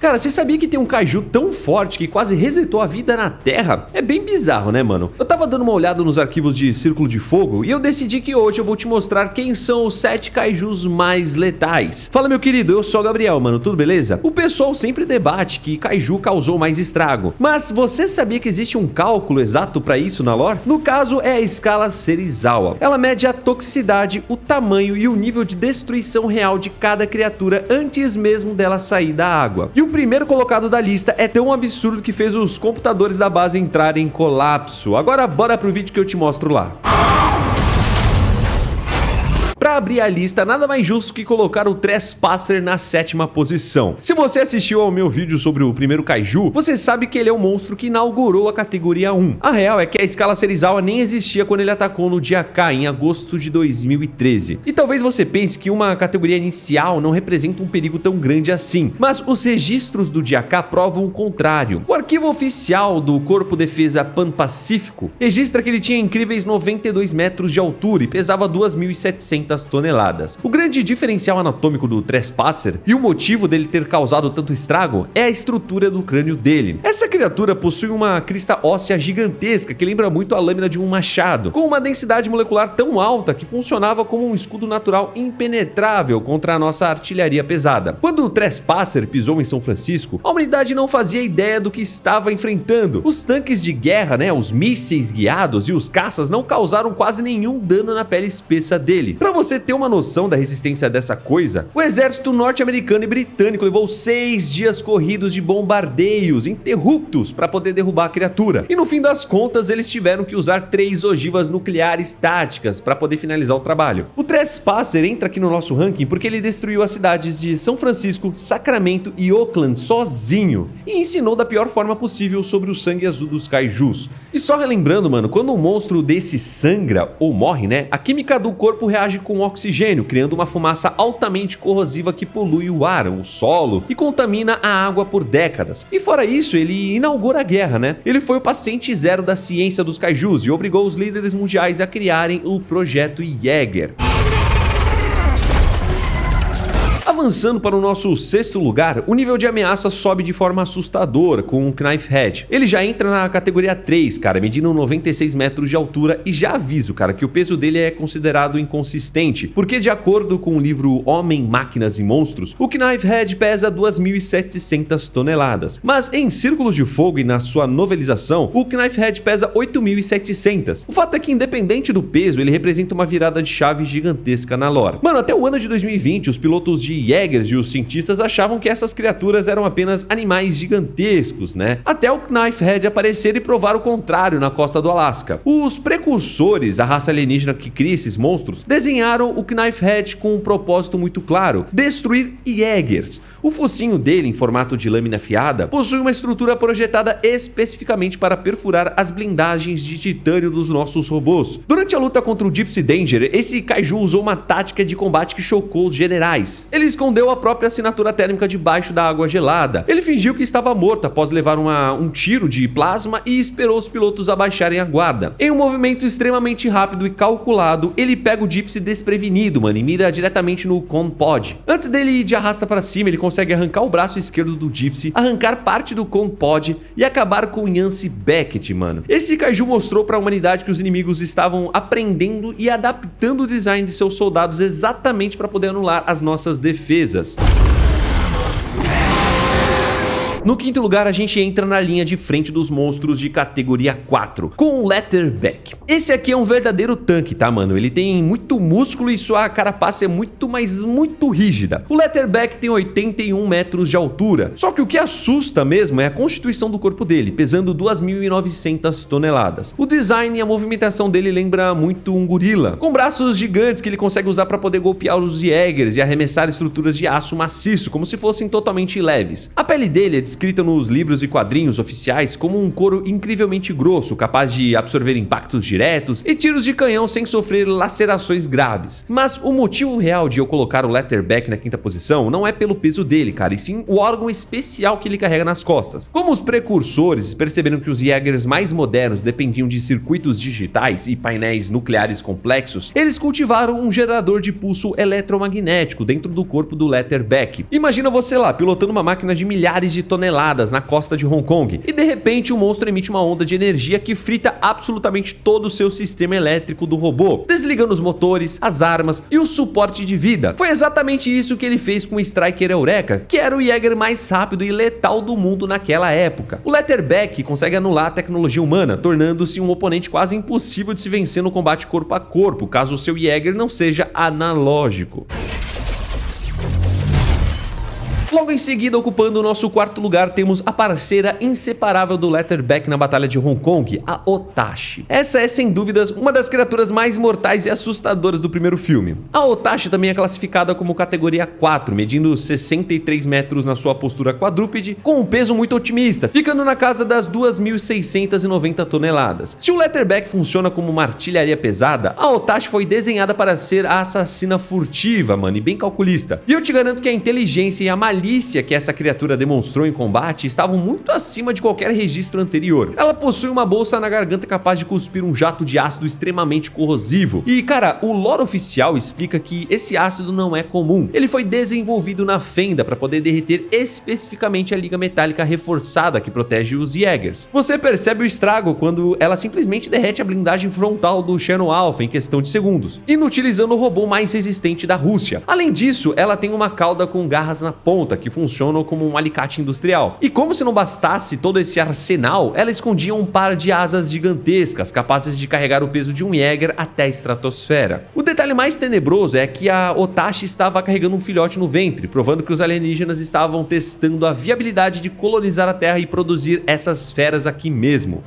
Cara, você sabia que tem um kaiju tão forte que quase resetou a vida na Terra? É bem bizarro, né, mano? Eu tava dando uma olhada nos arquivos de Círculo de Fogo e eu decidi que hoje eu vou te mostrar quem são os 7 kaijus mais letais. Fala, meu querido, eu sou o Gabriel, mano, tudo beleza? O pessoal sempre debate que kaiju causou mais estrago, mas você sabia que existe um cálculo exato pra isso na lore? No caso, é a escala Serizawa. Ela mede a toxicidade, o tamanho e o nível de destruição real de cada criatura antes mesmo dela sair da água. E o primeiro colocado da lista é tão absurdo que fez os computadores da base entrarem em colapso. Agora bora pro vídeo que eu te mostro lá. Pra abrir a lista, nada mais justo que colocar o Trespasser na 7ª posição. Se você assistiu ao meu vídeo sobre o primeiro kaiju, você sabe que ele é o monstro que inaugurou a categoria 1. A real é que a escala Serizawa nem existia quando ele atacou no dia K, em agosto de 2013. E talvez você pense que uma categoria inicial não representa um perigo tão grande assim, mas os registros do dia K provam o contrário. O arquivo oficial do Corpo Defesa Pan-Pacífico registra que ele tinha incríveis 92 metros de altura e pesava 2.700 toneladas. O grande diferencial anatômico do Trespasser e o motivo dele ter causado tanto estrago é a estrutura do crânio dele. Essa criatura possui uma crista óssea gigantesca que lembra muito a lâmina de um machado, com uma densidade molecular tão alta que funcionava como um escudo natural impenetrável contra a nossa artilharia pesada. Quando o Trespasser pisou em São Francisco, a humanidade não fazia ideia do que estava enfrentando. Os tanques de guerra, os mísseis guiados e os caças não causaram quase nenhum dano na pele espessa dele. Pra você ter uma noção da resistência dessa coisa, o exército norte-americano e britânico levou 6 dias corridos de bombardeios interruptos para poder derrubar a criatura. E no fim das contas, eles tiveram que usar 3 ogivas nucleares táticas para poder finalizar o trabalho. O Trespasser entra aqui no nosso ranking porque ele destruiu as cidades de São Francisco, Sacramento e Oakland sozinho e ensinou da pior forma possível sobre o sangue azul dos kaijus. E só relembrando, mano, quando um monstro desse sangra ou morre, a química do corpo reage com oxigênio, criando uma fumaça altamente corrosiva que polui o ar, o solo e contamina a água por décadas. E fora isso, ele inaugura a guerra, Ele foi o paciente zero da ciência dos kaijus e obrigou os líderes mundiais a criarem o Projeto Jäger. Avançando para o nosso 6º lugar, o nível de ameaça sobe de forma assustadora com o Knifehead. Ele já entra na categoria 3, cara, medindo 96 metros de altura e já aviso, cara, que o peso dele é considerado inconsistente, porque de acordo com o livro Homem, Máquinas e Monstros, o Knifehead pesa 2.700 toneladas. Mas em Círculos de Fogo e na sua novelização, o Knifehead pesa 8.700. O fato é que, independente do peso, ele representa uma virada de chave gigantesca na lore. Mano, até o ano de 2020, os pilotos de Jägers e os cientistas achavam que essas criaturas eram apenas animais gigantescos, até o Knifehead aparecer e provar o contrário na costa do Alasca. Os precursores, a raça alienígena que cria esses monstros, desenharam o Knifehead com um propósito muito claro: destruir Jägers. O focinho dele, em formato de lâmina afiada, possui uma estrutura projetada especificamente para perfurar as blindagens de titânio dos nossos robôs. Durante a luta contra o Gypsy Danger, esse kaiju usou uma tática de combate que chocou os generais. Ele escondeu a própria assinatura térmica debaixo da água gelada. Ele fingiu que estava morto após levar um tiro de plasma e esperou os pilotos abaixarem a guarda. Em um movimento extremamente rápido e calculado, ele pega o Gypsy desprevenido, e mira diretamente no Con Pod. Antes dele ir de arrasta para cima, ele consegue arrancar o braço esquerdo do Gypsy, arrancar parte do Con Pod e acabar com Yancey Beckett, Esse kaiju mostrou para a humanidade que os inimigos estavam aprendendo e adaptando o design de seus soldados exatamente para poder anular as nossas defesas. No 5º lugar, a gente entra na linha de frente dos monstros de categoria 4, com o Leatherback. Esse aqui é um verdadeiro tanque, tá, mano? Ele tem muito músculo e sua carapaça é muito rígida. O Leatherback tem 81 metros de altura, só que o que assusta mesmo é a constituição do corpo dele, pesando 2.900 toneladas. O design e a movimentação dele lembra muito um gorila, com braços gigantes que ele consegue usar para poder golpear os Jägers e arremessar estruturas de aço maciço, como se fossem totalmente leves. A pele dele é de descrita nos livros e quadrinhos oficiais como um couro incrivelmente grosso, capaz de absorver impactos diretos e tiros de canhão sem sofrer lacerações graves. Mas o motivo real de eu colocar o Leatherback na quinta posição não é pelo peso dele, cara, e sim o órgão especial que ele carrega nas costas. Como os precursores perceberam que os Jaegers mais modernos dependiam de circuitos digitais e painéis nucleares complexos, eles cultivaram um gerador de pulso eletromagnético dentro do corpo do Leatherback. Imagina você lá, pilotando uma máquina de milhares de toneladas na costa de Hong Kong, e de repente o monstro emite uma onda de energia que frita absolutamente todo o seu sistema elétrico do robô, desligando os motores, as armas e o suporte de vida. Foi exatamente isso que ele fez com o Striker Eureka, que era o Jaeger mais rápido e letal do mundo naquela época. O Leatherback consegue anular a tecnologia humana, tornando-se um oponente quase impossível de se vencer no combate corpo a corpo, caso o seu Jaeger não seja analógico. Logo em seguida, ocupando o nosso quarto lugar, temos a parceira inseparável do Leatherback na Batalha de Hong Kong, a Otashi. Essa é, sem dúvidas, uma das criaturas mais mortais e assustadoras do primeiro filme. A Otashi também é classificada como categoria 4, medindo 63 metros na sua postura quadrúpede, com um peso muito otimista, ficando na casa das 2.690 toneladas. Se o Leatherback funciona como uma artilharia pesada, a Otashi foi desenhada para ser a assassina furtiva, mano, e bem calculista. E eu te garanto que a inteligência e a malícia que essa criatura demonstrou em combate estavam muito acima de qualquer registro anterior. Ela possui uma bolsa na garganta capaz de cuspir um jato de ácido extremamente corrosivo. E cara, o lore oficial explica que esse ácido não é comum. Ele foi desenvolvido na fenda para poder derreter especificamente a liga metálica reforçada que protege os Jaegers. Você percebe o estrago quando ela simplesmente derrete a blindagem frontal do Shadow Alpha em questão de segundos, inutilizando o robô mais resistente da Rússia. Além disso, ela tem uma cauda com garras na ponta que funcionam como um alicate industrial. E como se não bastasse todo esse arsenal, ela escondia um par de asas gigantescas, capazes de carregar o peso de um Jaeger até a estratosfera. O detalhe mais tenebroso é que a Otashi estava carregando um filhote no ventre, provando que os alienígenas estavam testando a viabilidade de colonizar a Terra e produzir essas feras aqui mesmo.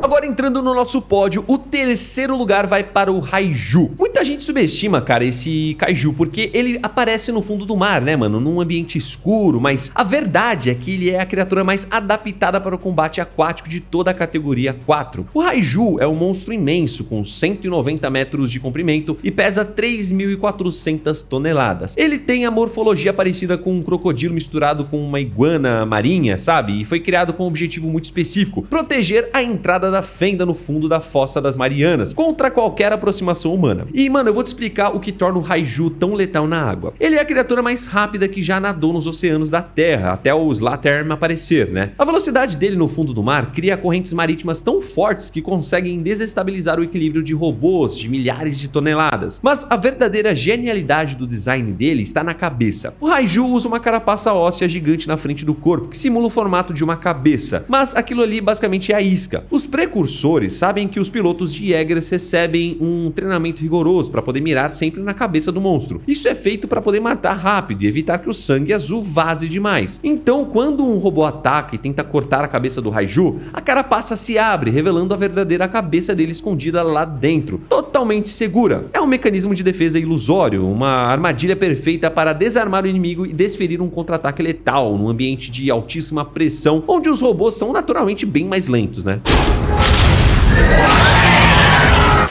Agora, entrando no nosso pódio, o terceiro lugar vai para o Raiju. Muita gente subestima, cara, esse Kaiju, porque ele aparece no fundo do mar, né, mano, num ambiente escuro, mas a verdade é que ele é a criatura mais adaptada para o combate aquático de toda a categoria 4. O Raiju é um monstro imenso, com 190 metros de comprimento e pesa 3.400 toneladas. Ele tem a morfologia parecida com um crocodilo misturado com uma iguana marinha, sabe? E foi criado com um objetivo muito específico: proteger a entrada da fenda no fundo da Fossa das Marianas contra qualquer aproximação humana. E, mano, eu vou te explicar o que torna o Raiju tão letal na água. Ele é a criatura mais rápida que já nadou nos oceanos da Terra, até o Slattery aparecer, né? A velocidade dele no fundo do mar cria correntes marítimas tão fortes que conseguem desestabilizar o equilíbrio de robôs de milhares de toneladas. Mas a verdadeira genialidade do design dele está na cabeça. O Raiju usa uma carapaça óssea gigante na frente do corpo, que simula o formato de uma cabeça, mas aquilo ali basicamente é a isca. Os precursores sabem que os pilotos de Jaegers recebem um treinamento rigoroso para poder mirar sempre na cabeça do monstro. Isso é feito para poder matar rápido e evitar que o sangue azul vaze demais. Então, quando um robô ataca e tenta cortar a cabeça do Raiju, a carapaça se abre, revelando a verdadeira cabeça dele escondida lá dentro, totalmente segura. É um mecanismo de defesa ilusório, uma armadilha perfeita para desarmar o inimigo e desferir um contra-ataque letal num ambiente de altíssima pressão, onde os robôs são naturalmente bem mais lentos, né?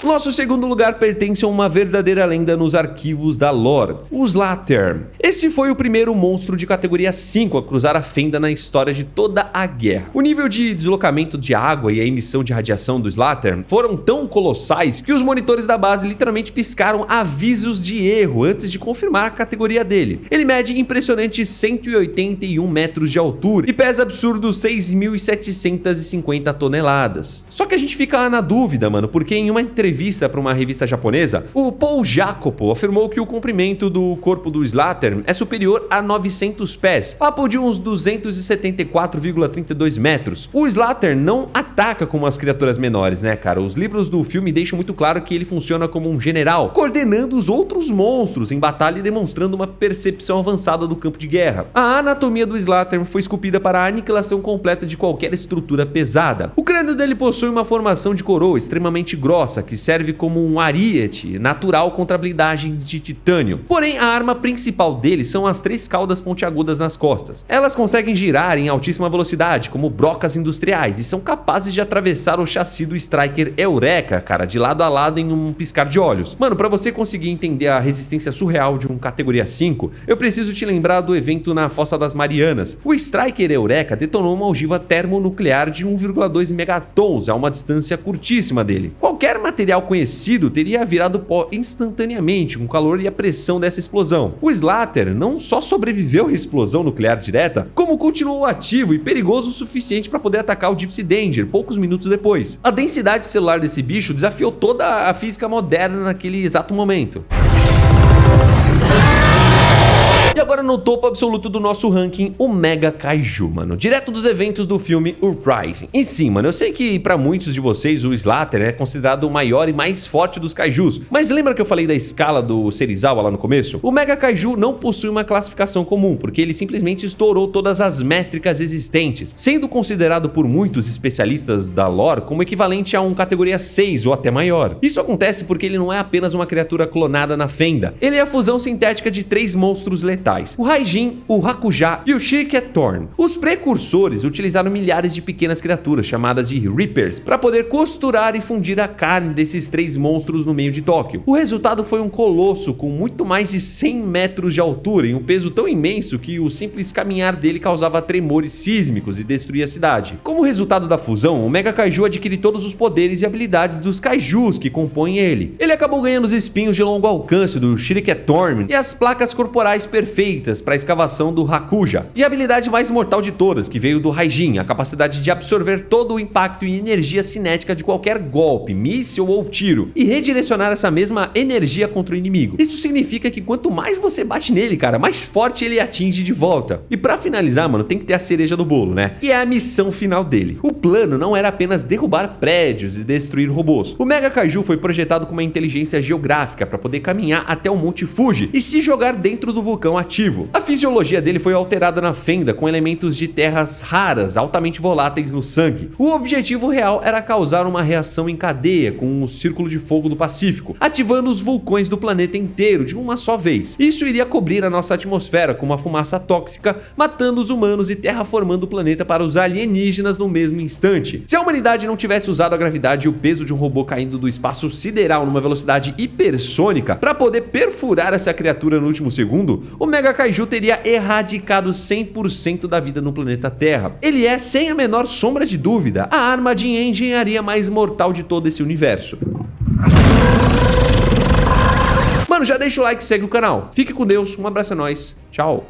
Nosso segundo lugar pertence a uma verdadeira lenda nos arquivos da lore, o Slattery. Esse foi o primeiro monstro de categoria 5 a cruzar a fenda na história de toda a guerra. O nível de deslocamento de água e a emissão de radiação do Slattery foram tão colossais que os monitores da base literalmente piscaram avisos de erro antes de confirmar a categoria dele. Ele mede impressionantes 181 metros de altura e pesa absurdos 6.750 toneladas. Só que a gente fica na dúvida, mano, porque em uma entrevista para uma revista japonesa, o Paul Jacopo afirmou que o comprimento do corpo do Slattery é superior a 900 pés, papo de uns 274,32 metros. O Slattery não ataca como as criaturas menores, né, cara? Os livros do filme deixam muito claro que ele funciona como um general, coordenando os outros monstros em batalha e demonstrando uma percepção avançada do campo de guerra. A anatomia do Slattery foi esculpida para a aniquilação completa de qualquer estrutura pesada. O crânio crânio dele possui uma formação de coroa extremamente grossa, que serve como um ariete natural contra blindagens de titânio. Porém, a arma principal dele são as 3 caudas pontiagudas nas costas. Elas conseguem girar em altíssima velocidade, como brocas industriais, e são capazes de atravessar o chassi do Striker Eureka, cara, de lado a lado em um piscar de olhos. Mano, pra você conseguir entender a resistência surreal de um categoria 5, eu preciso te lembrar do evento na Fossa das Marianas. O Striker Eureka detonou uma ogiva termonuclear de 1,2 megatons a uma distância curtíssima dele. Qualquer material conhecido teria virado pó instantaneamente com o calor e a pressão dessa explosão. O Slater não só sobreviveu à explosão nuclear direta, como continuou ativo e perigoso o suficiente para poder atacar o Gypsy Danger poucos minutos depois. A densidade celular desse bicho desafiou toda a física moderna naquele exato momento. E agora no topo absoluto do nosso ranking, o Mega Kaiju, mano, direto dos eventos do filme Uprising. E sim, mano, eu sei que pra muitos de vocês o Slater é considerado o maior e mais forte dos kaijus, mas lembra que eu falei da escala do Serizawa lá no começo? O Mega Kaiju não possui uma classificação comum, porque ele simplesmente estourou todas as métricas existentes, sendo considerado por muitos especialistas da lore como equivalente a um categoria 6 ou até maior. Isso acontece porque ele não é apenas uma criatura clonada na fenda, ele é a fusão sintética de 3 monstros letais: o Raijin, o Hakuja e o Shiriketorn. Os precursores utilizaram milhares de pequenas criaturas chamadas de Reapers para poder costurar e fundir a carne desses 3 monstros no meio de Tóquio. O resultado foi um colosso com muito mais de 100 metros de altura e um peso tão imenso que o simples caminhar dele causava tremores sísmicos e destruía a cidade. Como resultado da fusão, o Mega Kaiju adquire todos os poderes e habilidades dos kaijus que compõem ele. Ele acabou ganhando os espinhos de longo alcance do Shiriketorn e as placas corporais perfeitas para a escavação do Hakuja, e a habilidade mais mortal de todas, que veio do Raijin, a capacidade de absorver todo o impacto e energia cinética de qualquer golpe, míssil ou tiro, e redirecionar essa mesma energia contra o inimigo. Isso significa que quanto mais você bate nele, cara, mais forte ele atinge de volta. E pra finalizar, mano, tem que ter a cereja do bolo, né? Que é a missão final dele. O plano não era apenas derrubar prédios e destruir robôs. O Mega Kaiju foi projetado com uma inteligência geográfica para poder caminhar até o Monte Fuji e se jogar dentro do vulcão ativo. A fisiologia dele foi alterada na fenda com elementos de terras raras, altamente voláteis no sangue. O objetivo real era causar uma reação em cadeia com o Círculo de Fogo do Pacífico, ativando os vulcões do planeta inteiro de uma só vez. Isso iria cobrir a nossa atmosfera com uma fumaça tóxica, matando os humanos e terraformando o planeta para os alienígenas no mesmo instante. Se a humanidade não tivesse usado a gravidade e o peso de um robô caindo do espaço sideral numa velocidade hipersônica para poder perfurar essa criatura no último segundo, o Mega Kaiju teria erradicado 100% da vida no planeta Terra. Ele é, sem a menor sombra de dúvida, a arma de engenharia mais mortal de todo esse universo. Mano, já deixa o like e segue o canal. Fique com Deus, um abraço a nós, tchau.